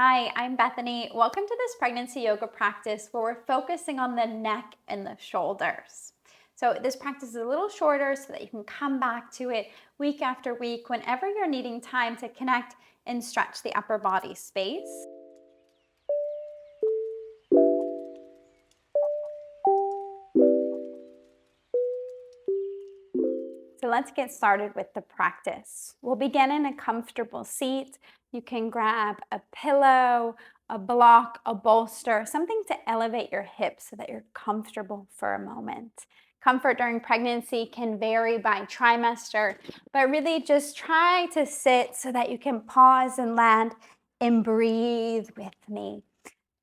Hi, I'm Bethany. Welcome to this pregnancy yoga practice where we're focusing on the neck and the shoulders. So this practice is a little shorter so that you can come back to it week after week whenever you're needing time to connect and stretch the upper body space. So let's get started with the practice. We'll begin in a comfortable seat. You can grab a pillow, a block, a bolster, something to elevate your hips so that you're comfortable for a moment. Comfort during pregnancy can vary by trimester, but really just try to sit so that you can pause and land and breathe with me.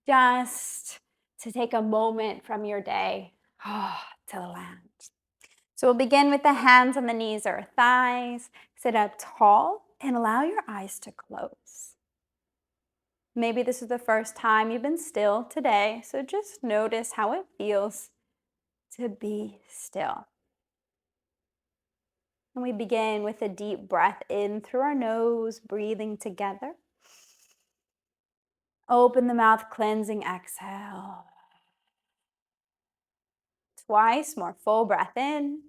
Just to take a moment from your day to land. So we'll begin with the hands on the knees or thighs. Sit up tall and allow your eyes to close. Maybe this is the first time you've been still today, so just notice how it feels to be still. And we begin with a deep breath in through our nose, breathing together. Open the mouth, cleansing exhale. Twice more, full breath in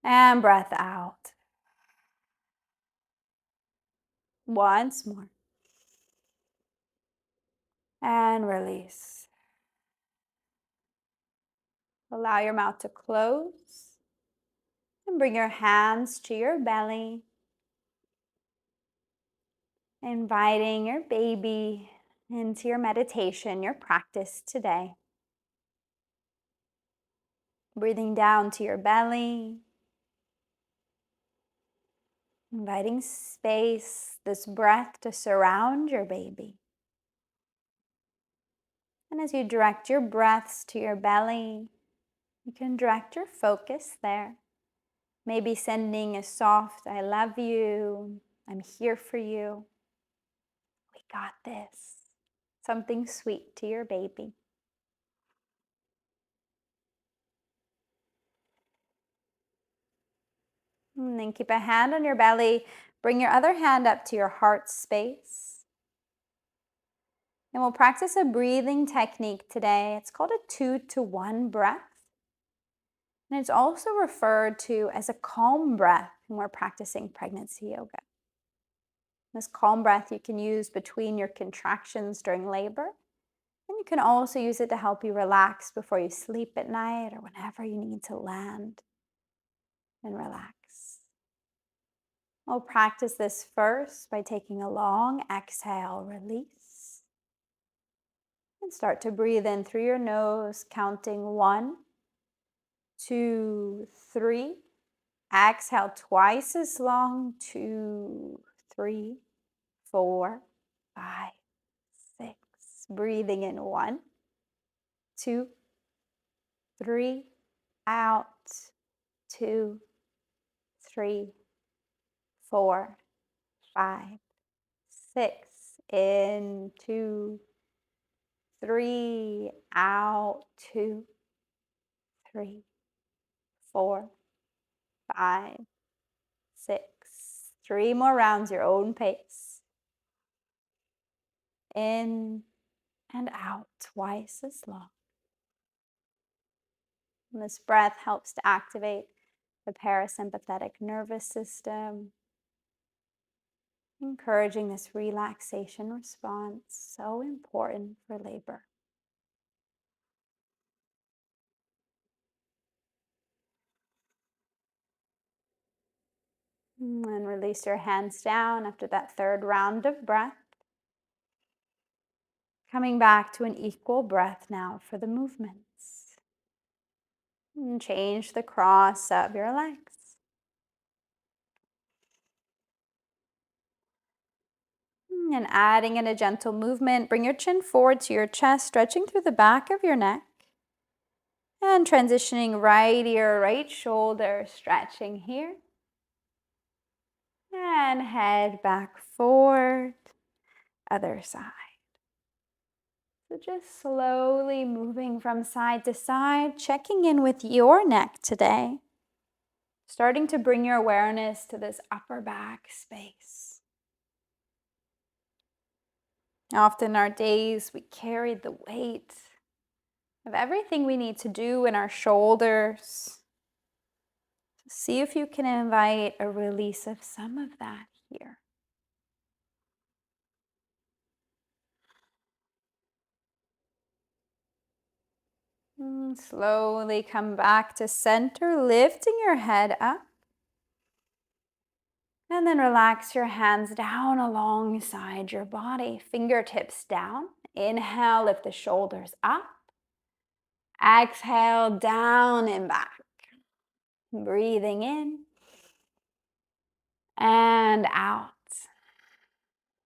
and breath out. Once more. And release. Allow your mouth to close and bring your hands to your belly, inviting your baby into your meditation, your practice today. Breathing down to your belly, inviting space, this breath to surround your baby. And as you direct your breaths to your belly, you can direct your focus there. Maybe sending a soft, I love you, I'm here for you, we got this. Something sweet to your baby. And then keep a hand on your belly. Bring your other hand up to your heart space. And we'll practice a breathing technique today. It's called a 2-to-1 breath. And it's also referred to as a calm breath when we're practicing pregnancy yoga. This calm breath you can use between your contractions during labor. And you can also use it to help you relax before you sleep at night or whenever you need to land and relax. We'll practice this first by taking a long exhale, release. And start to breathe in through your nose, counting 1, 2, 3. Exhale twice as long, 2, 3, 4, 5, 6. Breathing in 1, 2, 3, out, 2, 3, 4, 5, 6. In 2, 3, out, 2, 3, 4, 5, 6. 3 more rounds, your own pace. In and out, twice as long. And this breath helps to activate the parasympathetic nervous system, encouraging this relaxation response, so important for labor. And release your hands down after that third round of breath. Coming back to an equal breath now for the movements. And change the cross of your legs. And adding in a gentle movement, bring your chin forward to your chest, stretching through the back of your neck. And transitioning right ear, right shoulder, stretching here. And head back forward, other side. So just slowly moving from side to side, checking in with your neck today. Starting to bring your awareness to this upper back space. Often our days, we carry the weight of everything we need to do in our shoulders. See if you can invite a release of some of that here. Slowly come back to center, lifting your head up. And then relax your hands down alongside your body, fingertips down. Inhale, lift the shoulders up. Exhale, down and back. Breathing in and out.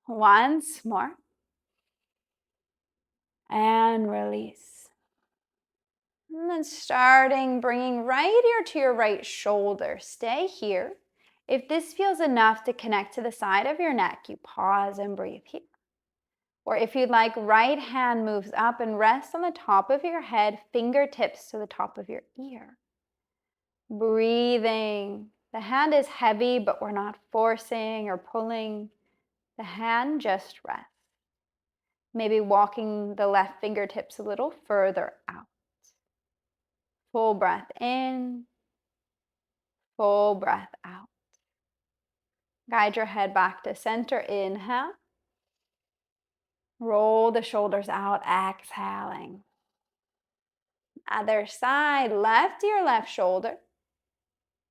Once more. And release. And then bringing right ear to your right shoulder. Stay here. If this feels enough to connect to the side of your neck, you pause and breathe here. Or if you'd like, right hand moves up and rests on the top of your head, fingertips to the top of your ear. Breathing. The hand is heavy, but we're not forcing or pulling. The hand just rests. Maybe walking the left fingertips a little further out. Full breath in, full breath out. Guide your head back to center. Inhale. Roll the shoulders out, exhaling. Other side, left ear, left shoulder.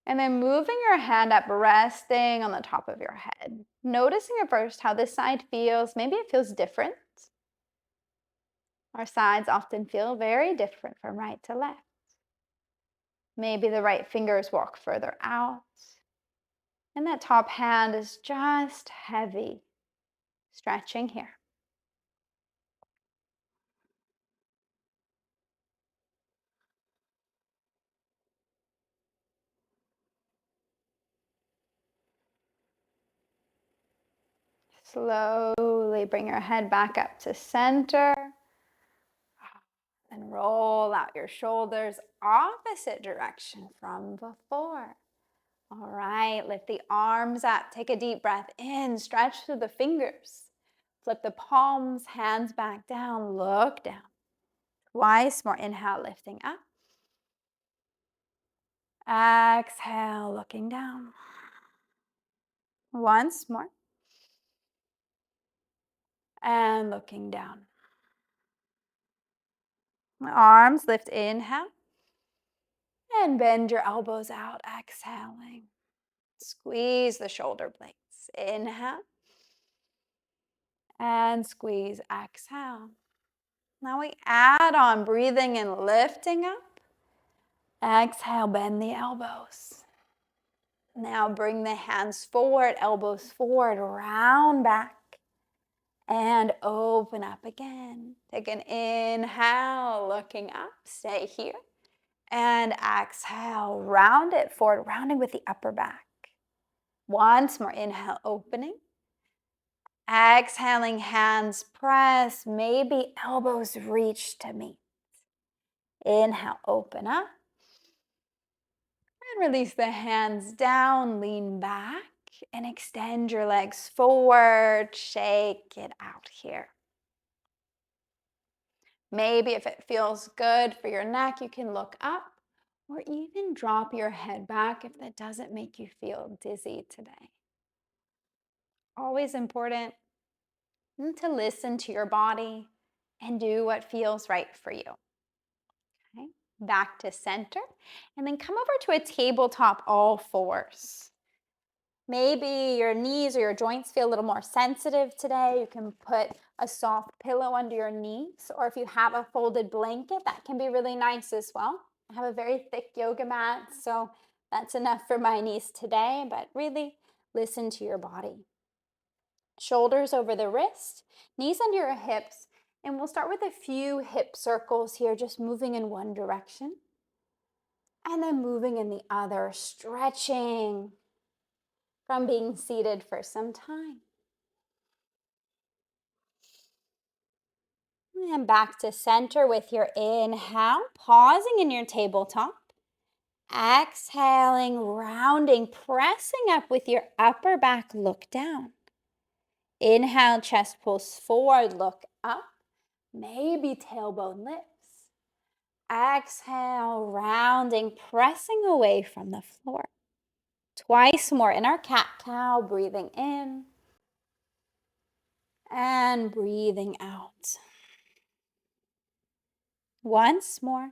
And then moving your hand up, resting on the top of your head. Noticing at first how this side feels. Maybe it feels different. Our sides often feel very different from right to left. Maybe the right fingers walk further out. And that top hand is just heavy. Stretching here. Slowly bring your head back up to center. And roll out your shoulders opposite direction from before. All right, lift the arms up. Take a deep breath in. Stretch through the fingers. Flip the palms, hands back down. Look down. Twice more. Inhale, lifting up. Exhale, looking down. Once more. And looking down. Arms lift, inhale. And bend your elbows out, exhaling. Squeeze the shoulder blades. Inhale. And squeeze, exhale. Now we add on breathing and lifting up. Exhale, bend the elbows. Now bring the hands forward, elbows forward, round back. And open up again. Take an inhale, looking up, stay here. And exhale, round it forward, rounding with the upper back. Once more, inhale, opening. Exhaling, hands press, maybe elbows reach to meet. Inhale, open up. And release the hands down, lean back, and extend your legs forward. Shake it out here. Maybe if it feels good for your neck, you can look up or even drop your head back if that doesn't make you feel dizzy today. Always important to listen to your body and do what feels right for you. Okay, back to center, and then come over to a tabletop all fours. Maybe your knees or your joints feel a little more sensitive today. You can put a soft pillow under your knees, or if you have a folded blanket, that can be really nice as well. I have a very thick yoga mat, so that's enough for my knees today, but really listen to your body. Shoulders over the wrist, knees under your hips, and we'll start with a few hip circles here, just moving in one direction, and then moving in the other, stretching from being seated for some time. And back to center with your inhale, pausing in your tabletop. Exhaling, rounding, pressing up with your upper back, look down. Inhale, chest pulls forward, look up. Maybe tailbone lifts. Exhale, rounding, pressing away from the floor. Twice more in our cat-cow, breathing in and breathing out. Once more.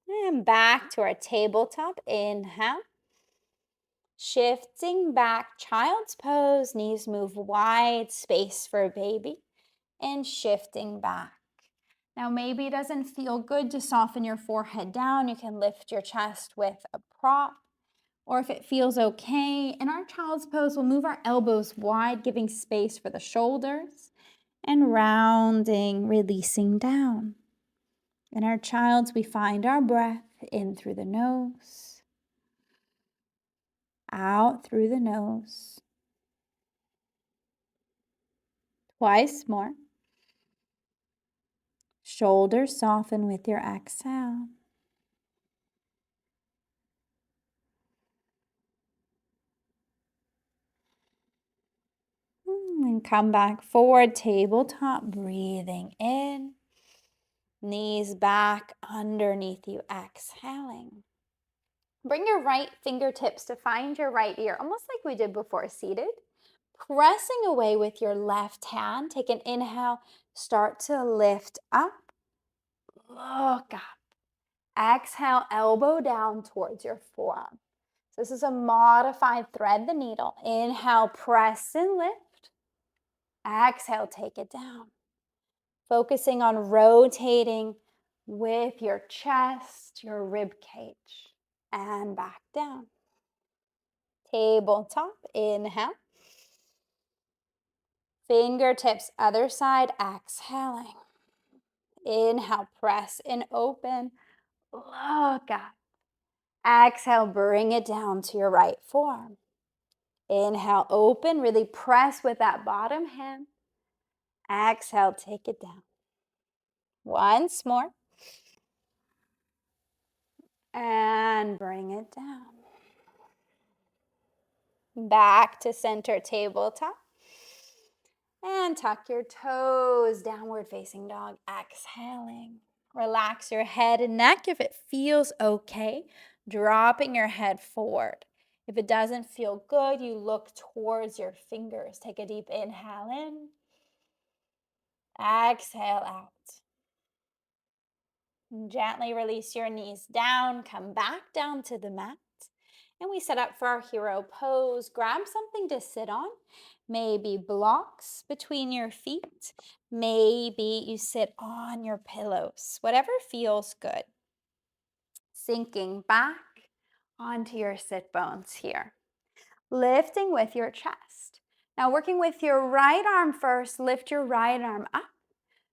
And back to our tabletop. Inhale. Shifting back, child's pose, knees move wide, space for baby, and shifting back. Now, maybe it doesn't feel good to soften your forehead down. You can lift your chest with a prop, or if it feels okay, in our child's pose, we'll move our elbows wide, giving space for the shoulders, and rounding, releasing down. In our child's, we find our breath in through the nose, out through the nose. Twice more. Shoulders soften with your exhale. And come back forward, tabletop, breathing in. Knees back underneath you, exhaling. Bring your right fingertips to find your right ear, almost like we did before seated. Pressing away with your left hand. Take an inhale, start to lift up. Look up. Exhale, elbow down towards your forearm. So this is a modified thread the needle. Inhale, press and lift. Exhale, take it down. Focusing on rotating with your chest, your rib cage, and back down. Tabletop, inhale. Fingertips, other side, exhaling. Inhale, press and open. Look up. Exhale, bring it down to your right forearm. Inhale, open, really press with that bottom hand. Exhale, take it down. Once more. And bring it down. Back to center tabletop. And tuck your toes, downward facing dog, exhaling. Relax your head and neck if it feels okay, dropping your head forward. If it doesn't feel good, you look towards your fingers. Take a deep inhale in. Exhale out. And gently release your knees down. Come back down to the mat. And we set up for our hero pose. Grab something to sit on. Maybe blocks between your feet. Maybe you sit on your pillows. Whatever feels good. Sinking back onto your sit bones here. Lifting with your chest. Now working with your right arm first, lift your right arm up.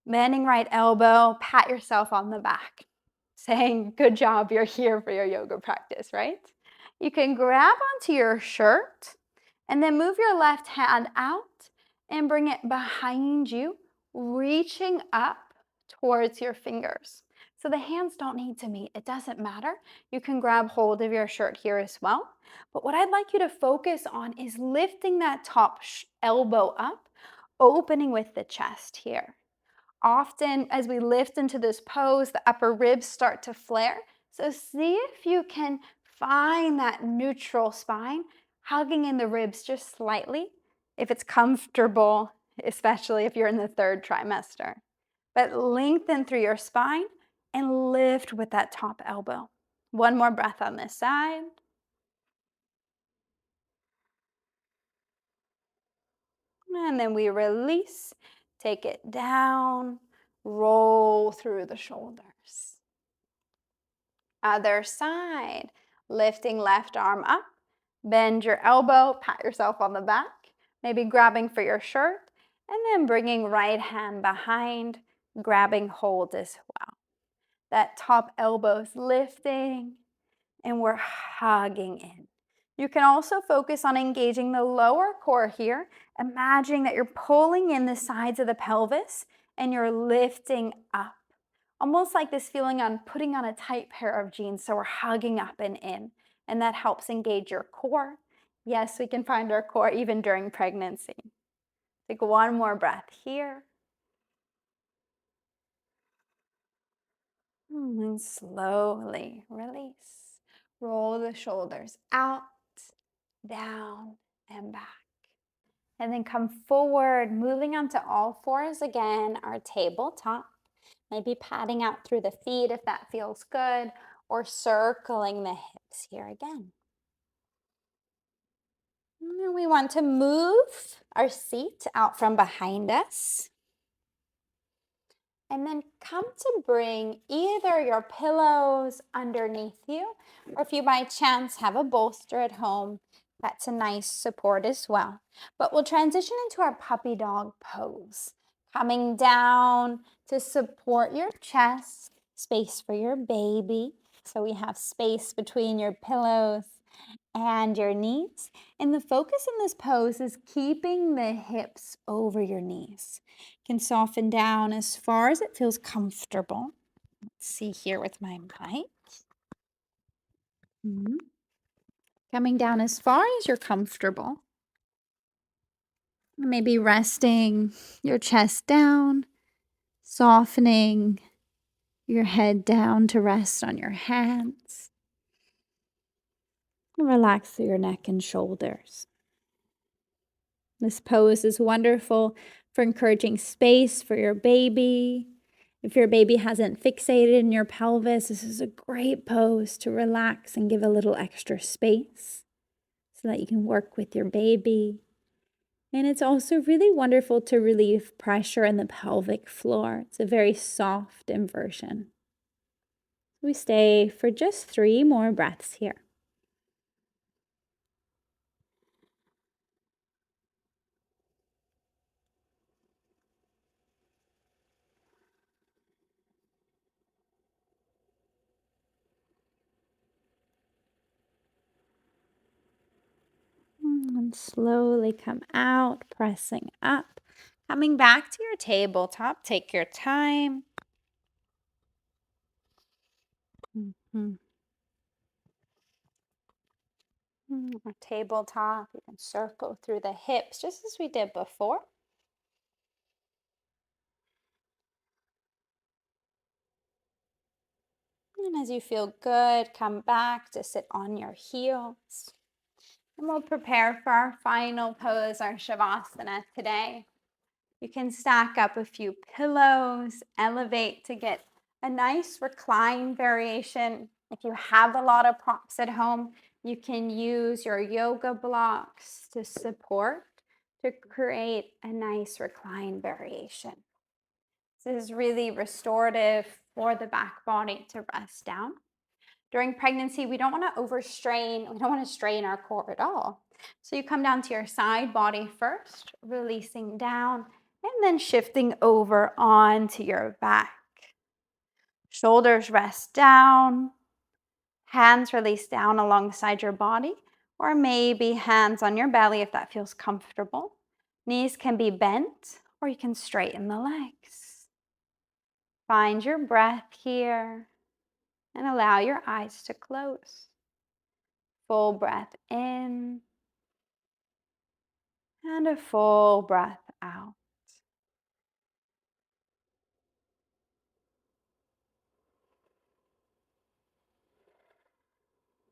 Bending right elbow, pat yourself on the back. Saying, good job, you're here for your yoga practice, right? You can grab onto your shirt and then move your left hand out and bring it behind you, reaching up towards your fingers. So the hands don't need to meet. It doesn't matter. You can grab hold of your shirt here as well. But what I'd like you to focus on is lifting that top elbow up, opening with the chest here. Often as we lift into this pose, the upper ribs start to flare. So see if you can find that neutral spine, hugging in the ribs just slightly, if it's comfortable, especially if you're in the third trimester. But lengthen through your spine and lift with that top elbow. One more breath on this side. And then we release, take it down, roll through the shoulders. Other side, lifting left arm up, bend your elbow, pat yourself on the back, maybe grabbing for your shirt, and then bringing right hand behind, grabbing hold as well. That top elbow's lifting, and we're hugging in. You can also focus on engaging the lower core here, imagining that you're pulling in the sides of the pelvis and you're lifting up. Almost like this feeling on putting on a tight pair of jeans, so we're hugging up and in. and that helps engage your core. Yes, we can find our core even during pregnancy. Take one more breath here. And slowly release. Roll the shoulders out, down, and back. And then come forward, moving onto all fours again, our tabletop. Maybe patting out through the feet if that feels good, or circling the hips here again. And then we want to move our seat out from behind us. And then come to bring either your pillows underneath you, or if you by chance have a bolster at home, that's a nice support as well. But we'll transition into our puppy dog pose. Coming down to support your chest, space for your baby. So we have space between your pillows and your knees. And the focus in this pose is keeping the hips over your knees. You can soften down as far as it feels comfortable. Let's see here with my mic. Coming down as far as you're comfortable. Maybe resting your chest down, softening your head down to rest on your hands. Relax through your neck and shoulders. This pose is wonderful for encouraging space for your baby. If your baby hasn't fixated in your pelvis, this is a great pose to relax and give a little extra space so that you can work with your baby. And it's also really wonderful to relieve pressure in the pelvic floor. It's a very soft inversion. We stay for just 3 more breaths here. And slowly come out, pressing up. Coming back to your tabletop, take your time. Our tabletop, you can circle through the hips just as we did before. And as you feel good, come back to sit on your heels. And we'll prepare for our final pose, our Shavasana today. You can stack up a few pillows, elevate to get a nice recline variation. If you have a lot of props at home, you can use your yoga blocks to support to create a nice recline variation. This is really restorative for the back body to rest down. During pregnancy, we don't want to overstrain. We don't want to strain our core at all. So you come down to your side body first, releasing down, and then shifting over onto your back. Shoulders rest down, hands release down alongside your body, or maybe hands on your belly if that feels comfortable. Knees can be bent, or you can straighten the legs. Find your breath here and allow your eyes to close. Full breath in and a full breath out.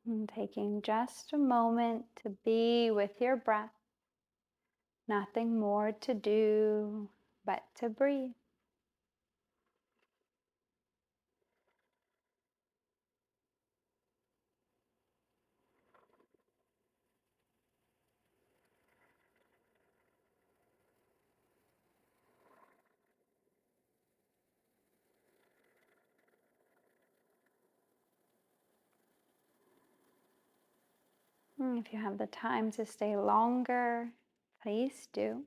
And taking just a moment to be with your breath. Nothing more to do but to breathe. And if you have the time to stay longer, please do.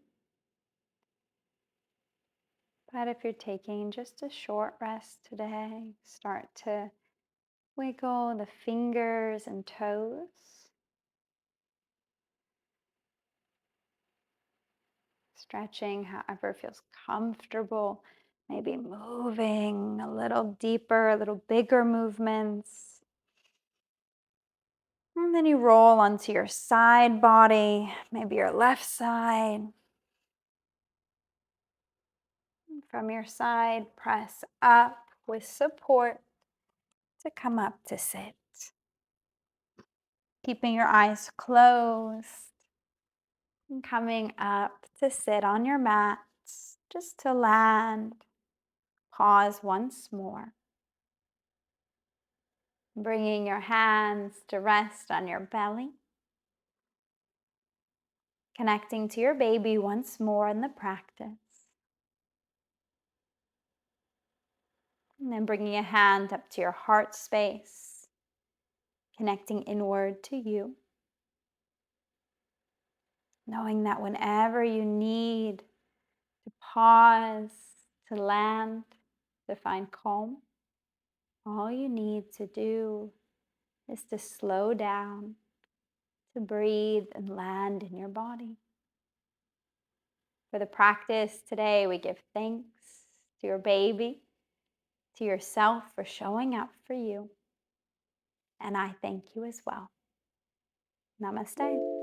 But if you're taking just a short rest today, start to wiggle the fingers and toes. Stretching however feels comfortable. Maybe moving a little deeper, a little bigger movements. And then you roll onto your side body, maybe your left side. From your side, press up with support to come up to sit. Keeping your eyes closed and coming up to sit on your mat, just to land. Pause once more. Bringing your hands to rest on your belly. Connecting to your baby once more in the practice. And then bringing a hand up to your heart space. Connecting inward to you. Knowing that whenever you need to pause, to land, to find calm, all you need to do is to slow down, to breathe and land in your body. For the practice today, we give thanks to your baby, to yourself for showing up for you. And I thank you as well. Namaste.